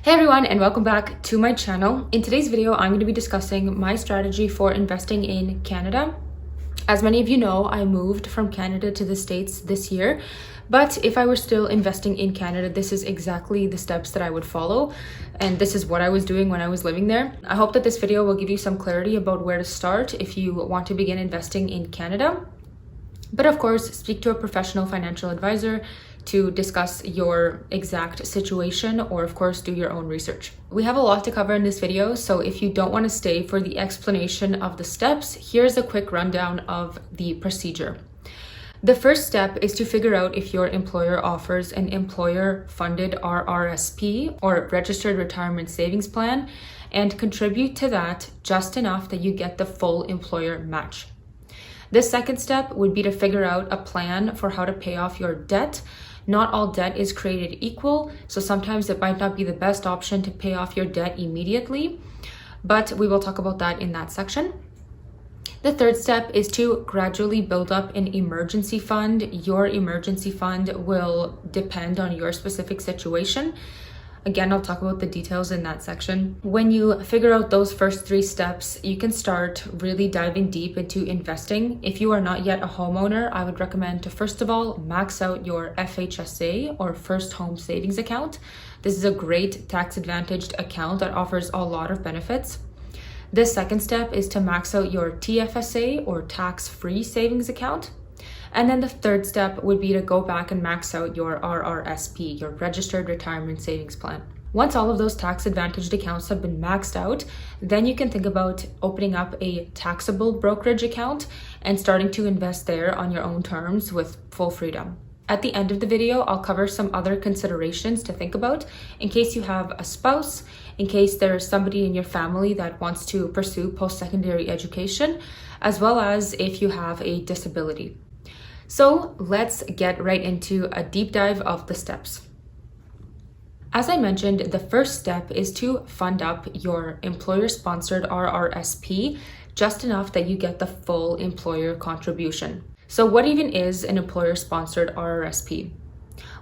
Hey everyone, and welcome back to my channel. In today's video, I'm going to be discussing my strategy for investing in Canada. As many of you know, I moved from Canada to the States this year, but if I were still investing in Canada, this is exactly the steps that I would follow, and this is what I was doing when I was living there. I hope that this video will give you some clarity about where to start if you want to begin investing in Canada. But of course, speak to a professional financial advisor to discuss your exact situation, or of course do your own research. We have a lot to cover in this video, so if you don't want to stay for the explanation of the steps, here's a quick rundown of the procedure. The first step is to figure out if your employer offers an employer-funded RRSP, or Registered Retirement Savings Plan, and contribute to that just enough that you get the full employer match. The second step would be to figure out a plan for how to pay off your debt. Not all debt is created equal, so sometimes it might not be the best option to pay off your debt immediately, but we will talk about that in that section. The third step is to gradually build up an emergency fund. Your emergency fund will depend on your specific situation. Again, I'll talk about the details in that section. When you figure out those first three steps, you can start really diving deep into investing. If you are not yet a homeowner, I would recommend to first of all max out your FHSA, or First Home Savings Account. This is a great tax advantaged account that offers a lot of benefits. The second step is to max out your TFSA, or Tax-Free Savings Account. And then the third step would be to go back and max out your RRSP, your Registered Retirement Savings Plan. Once all of those tax advantaged accounts have been maxed out, then you can think about opening up a taxable brokerage account and starting to invest there on your own terms with full freedom. At the end of the video, I'll cover some other considerations to think about in case you have a spouse, in case there's somebody in your family that wants to pursue post-secondary education, as well as if you have a disability. So let's get right into a deep dive of the steps. As I mentioned, the first step is to fund up your employer-sponsored RRSP just enough that you get the full employer contribution. So what even is an employer-sponsored RRSP?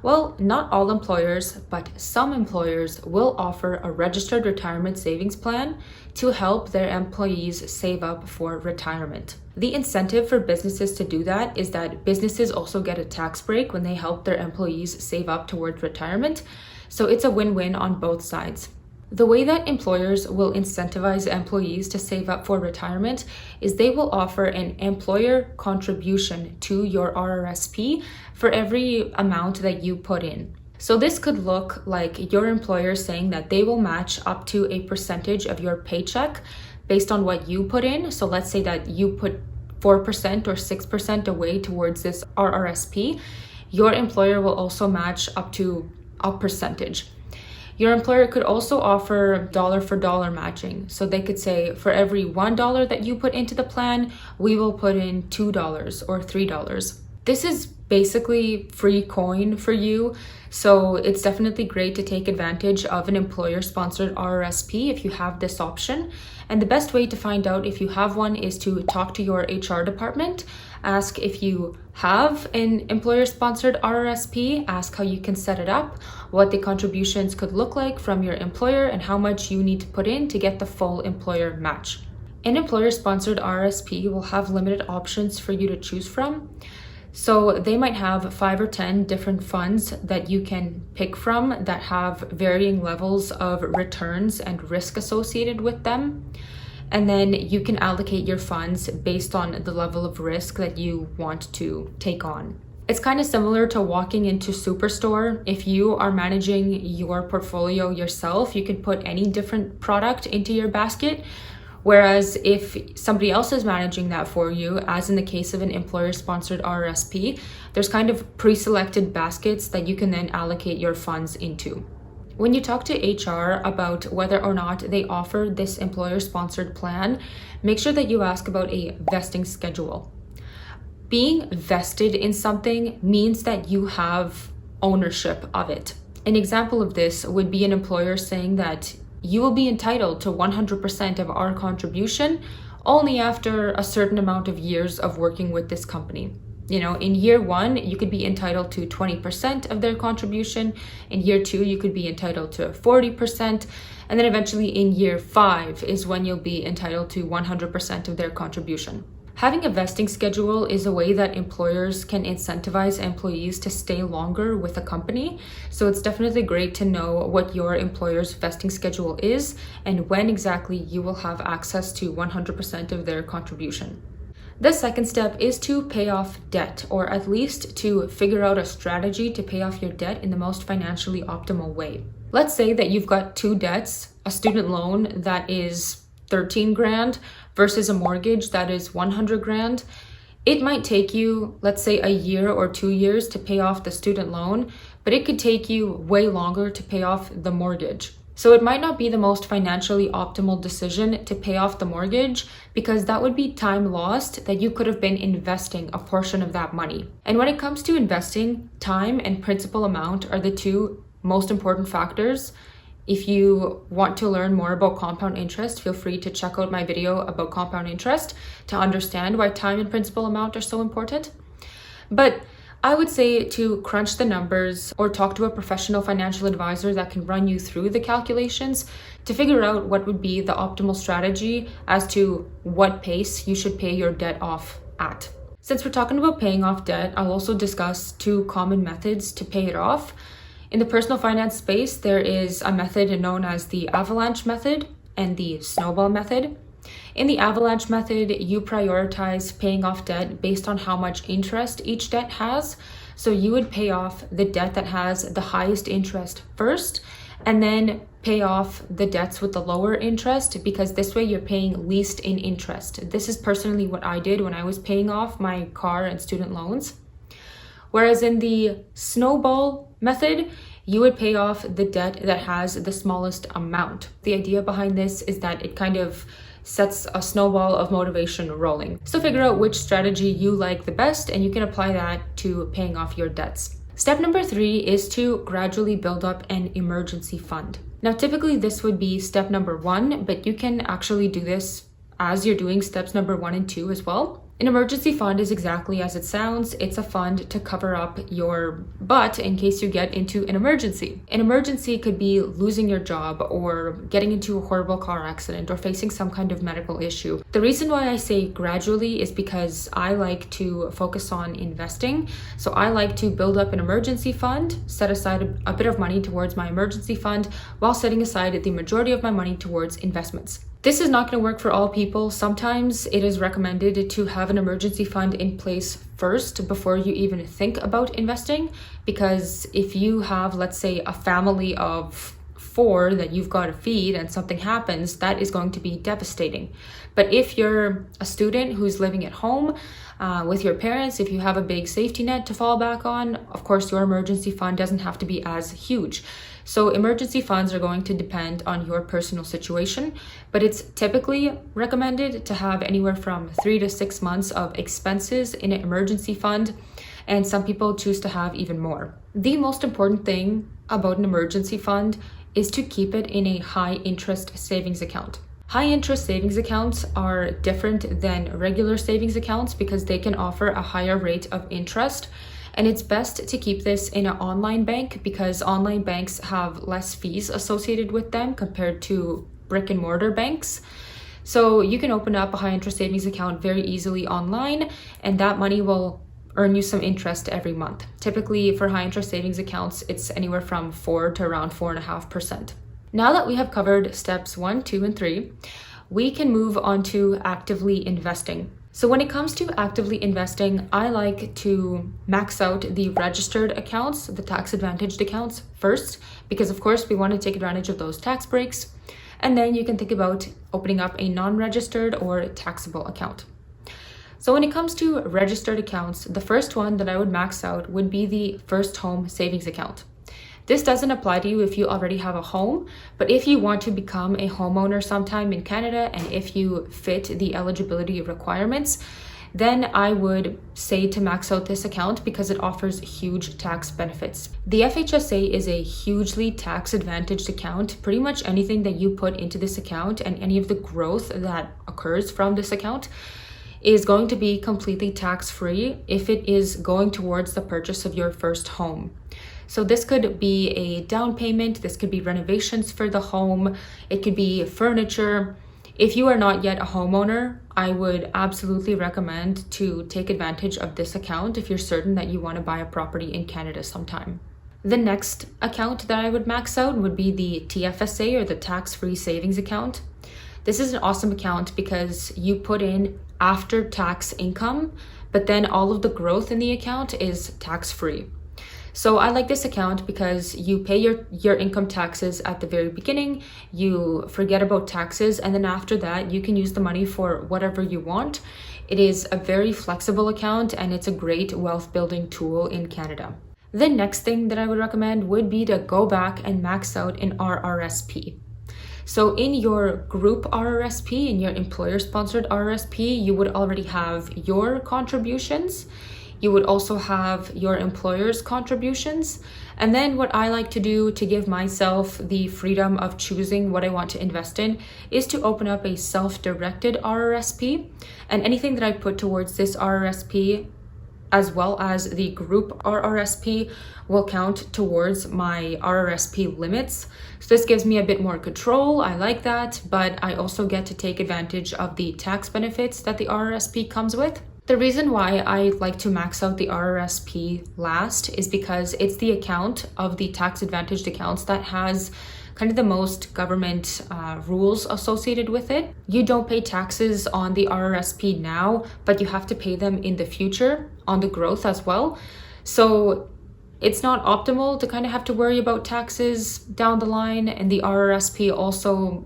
Well, not all employers, but some employers will offer a registered retirement savings plan to help their employees save up for retirement. The incentive for businesses to do that is that businesses also get a tax break when they help their employees save up towards retirement. So it's a win-win on both sides. The way that employers will incentivize employees to save up for retirement is they will offer an employer contribution to your RRSP for every amount that you put in. So this could look like your employer saying that they will match up to a percentage of your paycheck based on what you put in. So let's say that you put 4% or 6% away towards this RRSP. Your employer will also match up to a percentage. Your employer could also offer dollar for dollar matching. So they could say, for every $1 that you put into the plan, we will put in $2 or $3. This is basically free coin for you. So it's definitely great to take advantage of an employer-sponsored RRSP if you have this option. And the best way to find out if you have one is to talk to your HR department. Ask if you have an employer-sponsored RRSP, ask how you can set it up, what the contributions could look like from your employer, and how much you need to put in to get the full employer match. An employer-sponsored RRSP will have limited options for you to choose from. So they might have 5 or 10 different funds that you can pick from that have varying levels of returns and risk associated with them. And then you can allocate your funds based on the level of risk that you want to take on. It's kind of similar to walking into Superstore. If you are managing your portfolio yourself, you can put any different product into your basket. Whereas if somebody else is managing that for you, as in the case of an employer-sponsored RRSP, there's kind of pre-selected baskets that you can then allocate your funds into. When you talk to HR about whether or not they offer this employer-sponsored plan, make sure that you ask about a vesting schedule. Being vested in something means that you have ownership of it. An example of this would be an employer saying that you will be entitled to 100% of our contribution only after a certain amount of years of working with this company. In year 1, you could be entitled to 20% of their contribution. In year 2, you could be entitled to 40%. And then eventually in year 5 is when you'll be entitled to 100% of their contribution. Having a vesting schedule is a way that employers can incentivize employees to stay longer with a company. So it's definitely great to know what your employer's vesting schedule is and when exactly you will have access to 100% of their contribution. The second step is to pay off debt, or at least to figure out a strategy to pay off your debt in the most financially optimal way. Let's say that you've got 2 debts, a student loan that is 13 grand versus a mortgage that is 100 grand. It might take you, let's say, a year or 2 years to pay off the student loan, but it could take you way longer to pay off the mortgage. So it might not be the most financially optimal decision to pay off the mortgage, because that would be time lost that you could have been investing a portion of that money. And when it comes to investing, time and principal amount are the 2 most important factors. If you want to learn more about compound interest, feel free to check out my video about compound interest to understand why time and principal amount are so important. But I would say to crunch the numbers or talk to a professional financial advisor that can run you through the calculations to figure out what would be the optimal strategy as to what pace you should pay your debt off at. Since we're talking about paying off debt, I'll also discuss 2 common methods to pay it off. In the personal finance space, there is a method known as the avalanche method and the snowball method. In the avalanche method, you prioritize paying off debt based on how much interest each debt has. So you would pay off the debt that has the highest interest first, and then pay off the debts with the lower interest, because this way you're paying least in interest. This is personally what I did when I was paying off my car and student loans. Whereas in the snowball method, you would pay off the debt that has the smallest amount. The idea behind this is that it kind of sets a snowball of motivation rolling. So figure out which strategy you like the best, and you can apply that to paying off your debts. Step number 3 is to gradually build up an emergency fund. Now, typically this would be step number 1, but you can actually do this as you're doing steps number 1 and 2 as well. An emergency fund is exactly as it sounds. It's a fund to cover up your butt in case you get into an emergency. An emergency could be losing your job or getting into a horrible car accident or facing some kind of medical issue. The reason why I say gradually is because I like to focus on investing. So I like to build up an emergency fund, set aside a bit of money towards my emergency fund while setting aside the majority of my money towards investments. This is not going to work for all people. Sometimes it is recommended to have an emergency fund in place first before you even think about investing, because if you have, let's say, a family of 4 that you've got to feed and something happens, that is going to be devastating. But if you're a student who's living at home with your parents, if you have a big safety net to fall back on, of course, your emergency fund doesn't have to be as huge. So emergency funds are going to depend on your personal situation, but it's typically recommended to have anywhere from 3 to 6 months of expenses in an emergency fund, and some people choose to have even more. The most important thing about an emergency fund is to keep it in a high interest savings account. High interest savings accounts are different than regular savings accounts because they can offer a higher rate of interest. And it's best to keep this in an online bank because online banks have less fees associated with them compared to brick and mortar banks. So you can open up a high interest savings account very easily online, and that money will earn you some interest every month. Typically for high interest savings accounts, it's anywhere from 4 to around 4.5%. Now that we have covered steps 1, 2, and 3, we can move on to actively investing. So when it comes to actively investing, I like to max out the registered accounts, the tax advantaged accounts first, because of course we want to take advantage of those tax breaks. And then you can think about opening up a non-registered or taxable account. So when it comes to registered accounts, the first one that I would max out would be the first home savings account. This doesn't apply to you if you already have a home, but if you want to become a homeowner sometime in Canada and if you fit the eligibility requirements, then I would say to max out this account because it offers huge tax benefits. The FHSA is a hugely tax advantaged account. Pretty much anything that you put into this account and any of the growth that occurs from this account is going to be completely tax-free if it is going towards the purchase of your first home. So this could be a down payment, this could be renovations for the home, it could be furniture. If you are not yet a homeowner, I would absolutely recommend to take advantage of this account if you're certain that you want to buy a property in Canada sometime. The next account that I would max out would be the TFSA, or the tax-free savings account. This is an awesome account because you put in after-tax income, but then all of the growth in the account is tax-free. So I like this account because you pay your income taxes at the very beginning, you forget about taxes, and then after that you can use the money for whatever you want. It is a very flexible account and it's a great wealth building tool in Canada. The next thing that I would recommend would be to go back and max out an RRSP. So in your group RRSP, in your employer-sponsored RRSP, you would already have your contributions. You would also have your employer's contributions. And then what I like to do to give myself the freedom of choosing what I want to invest in is to open up a self-directed RRSP. And anything that I put towards this RRSP, as well as the group RRSP, will count towards my RRSP limits. So this gives me a bit more control. I like that, but I also get to take advantage of the tax benefits that the RRSP comes with. The reason why I like to max out the RRSP last is because it's the account of the tax advantaged accounts that has kind of the most government rules associated with it. You don't pay taxes on the RRSP now, but you have to pay them in the future on the growth as well. So it's not optimal to kind of have to worry about taxes down the line. And the RRSP also,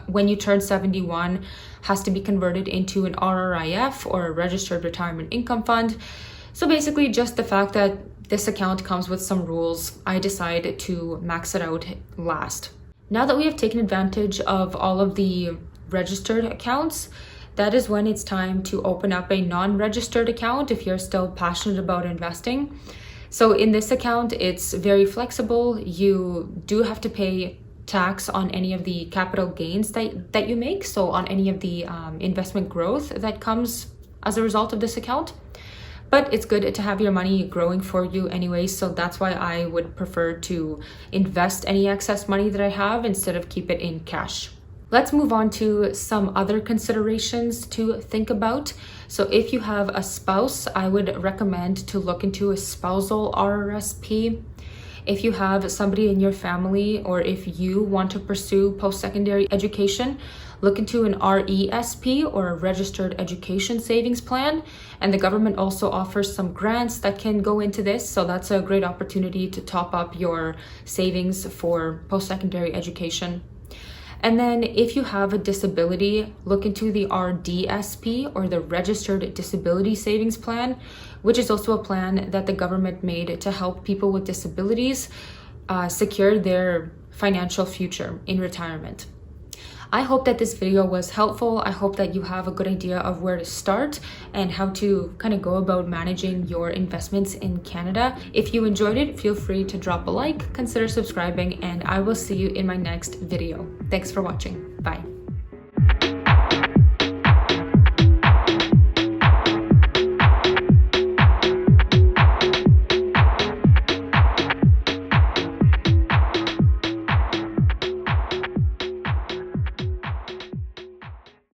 when you turn 71, has to be converted into an RRIF, or a registered retirement income fund. So basically just the fact that this account comes with some rules, I decided to max it out last. Now that we have taken advantage of all of the registered accounts, that is when it's time to open up a non-registered account if you're still passionate about investing. So in this account, it's very flexible. You do have to pay tax on any of the capital gains that you make, so on any of the investment growth that comes as a result of this account. But it's good to have your money growing for you anyway, so that's why I would prefer to invest any excess money that I have instead of keep it in cash. Let's move on to some other considerations to think about. So if you have a spouse, I would recommend to look into a spousal RRSP. If you have somebody in your family, or if you want to pursue post-secondary education, look into an RESP, or a registered education savings plan. And the government also offers some grants that can go into this. So that's a great opportunity to top up your savings for post-secondary education. And then if you have a disability, look into the RDSP, or the Registered Disability Savings Plan, which is also a plan that the government made to help people with disabilities secure their financial future in retirement. I hope that this video was helpful. I hope that you have a good idea of where to start and how to kind of go about managing your investments in Canada. If you enjoyed it, feel free to drop a like, consider subscribing, and I will see you in my next video. Thanks for watching. Bye.